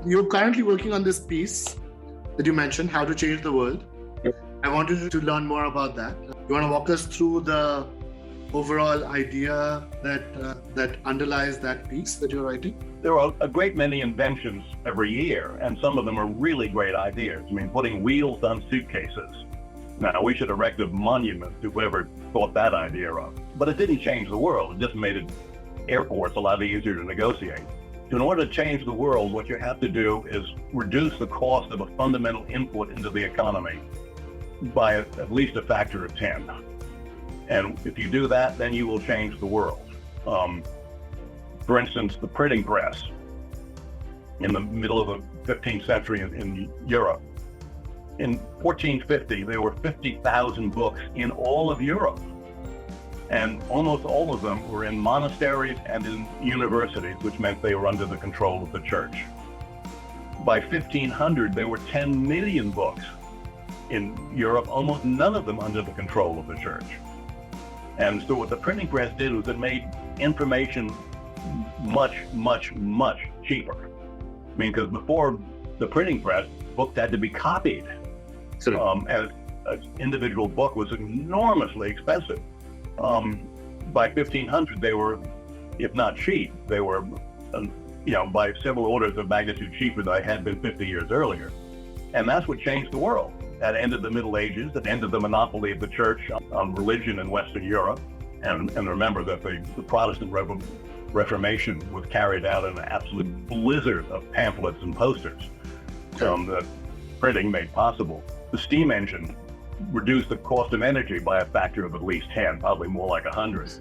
you're currently working on this piece that you mentioned, How to Change the World. Yep. I wanted to learn more about that. You want to walk us through the overall idea that underlies that piece that you're writing? There are a great many inventions every year, and some of them are really great ideas. I mean, putting wheels on suitcases. Now, we should erect a monument to whoever thought that idea up. But it didn't change the world. It just made airports a lot easier to negotiate. In order to change the world, what you have to do is reduce the cost of a fundamental input into the economy by at least a factor of 10. And if you do that, then you will change the world. For instance, the printing press in the middle of the 15th century in Europe. In 1450, there were 50,000 books in all of Europe. And almost all of them were in monasteries and in universities, which meant they were under the control of the church. By 1500, there were 10 million books in Europe, almost none of them under the control of the church. And so what the printing press did was it made information much, much, much cheaper. I mean, because before the printing press, books had to be copied. And an individual book was enormously expensive. By 1500, they were, if not cheap, they were, by several orders of magnitude cheaper than I had been 50 years earlier. And that's what changed the world. That ended the Middle Ages, that ended the monopoly of the church on religion in Western Europe. And remember that the Protestant Reformation was carried out in an absolute blizzard of pamphlets and posters that printing made possible. The steam engine reduced the cost of energy by a factor of at least 10, probably more like 100,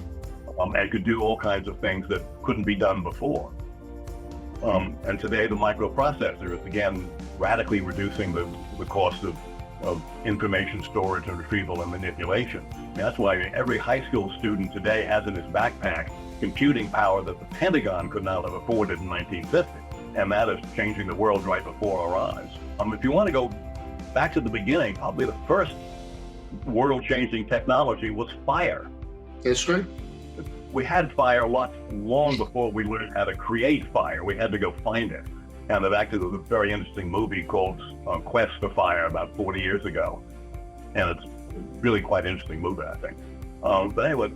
and could do all kinds of things that couldn't be done before. And today the microprocessor is again radically reducing the cost of information storage and retrieval and manipulation. And that's why every high school student today has in his backpack computing power that the Pentagon could not have afforded in 1950. And that is changing the world right before our eyes. If you want to go back to the beginning, probably the first world-changing technology was fire. That's right. We had fire long before we learned how to create fire. We had to go find it. And there actually was a very interesting movie called Quest for Fire about 40 years ago. And it's really quite an interesting movie, I think. But anyway,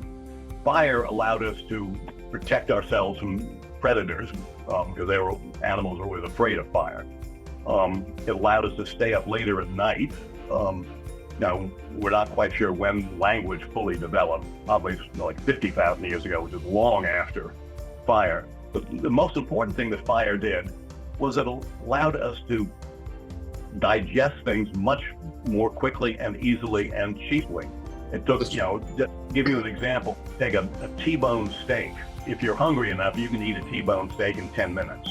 fire allowed us to protect ourselves from predators because animals were always afraid of fire. It allowed us to stay up later at night. Now, we're not quite sure when language fully developed, probably like 50,000 years ago, which is long after fire. But the most important thing that fire did was it allowed us to digest things much more quickly and easily and cheaply. It took, just to give you an example, take a T-bone steak. If you're hungry enough, you can eat a T-bone steak in 10 minutes.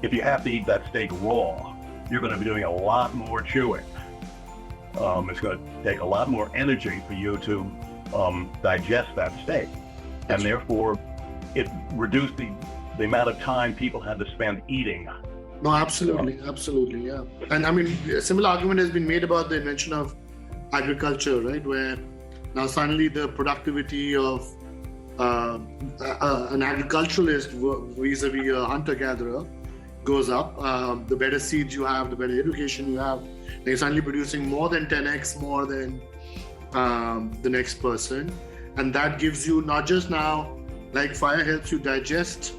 If you have to eat that steak raw, you're going to be doing a lot more chewing. It's going to take a lot more energy for you to digest that steak. And therefore, it reduced the amount of time people had to spend eating. No, absolutely, yeah. And I mean, a similar argument has been made about the invention of agriculture, right? Where now suddenly the productivity of an agriculturalist vis-a-vis a hunter-gatherer goes up. The better seeds you have, the better education you have. They're suddenly producing more than 10x more than the next person. And that gives you not just now, like fire helps you digest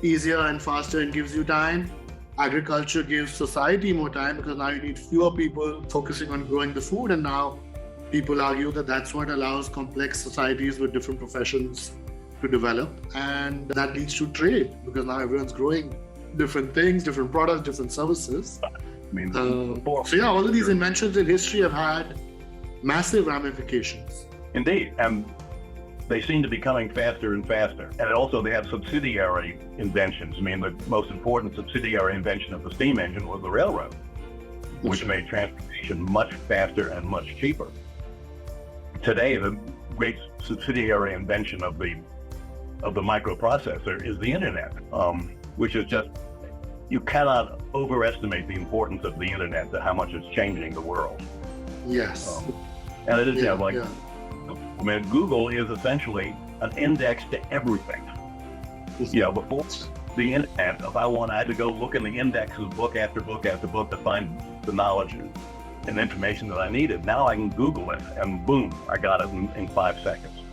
easier and faster and gives you time. Agriculture gives society more time because now you need fewer people focusing on growing the food. And now people argue that that's what allows complex societies with different professions to develop. And that leads to trade because now everyone's growing different things, different products, different services. I mean, all of these inventions in history have had massive ramifications. Indeed, and they seem to be coming faster and faster. And also they have subsidiary inventions. I mean, the most important subsidiary invention of the steam engine was the railroad, which made transportation much faster and much cheaper. Today, the great subsidiary invention of the microprocessor is the internet, which is just, you cannot overestimate the importance of the internet to how much it's changing the world. Yes. And it is, I mean, Google is essentially an index to everything. Before the internet. If I had to go look in the indexes, book after book after book to find the knowledge and information that I needed. Now I can Google it, and boom, I got it in 5 seconds.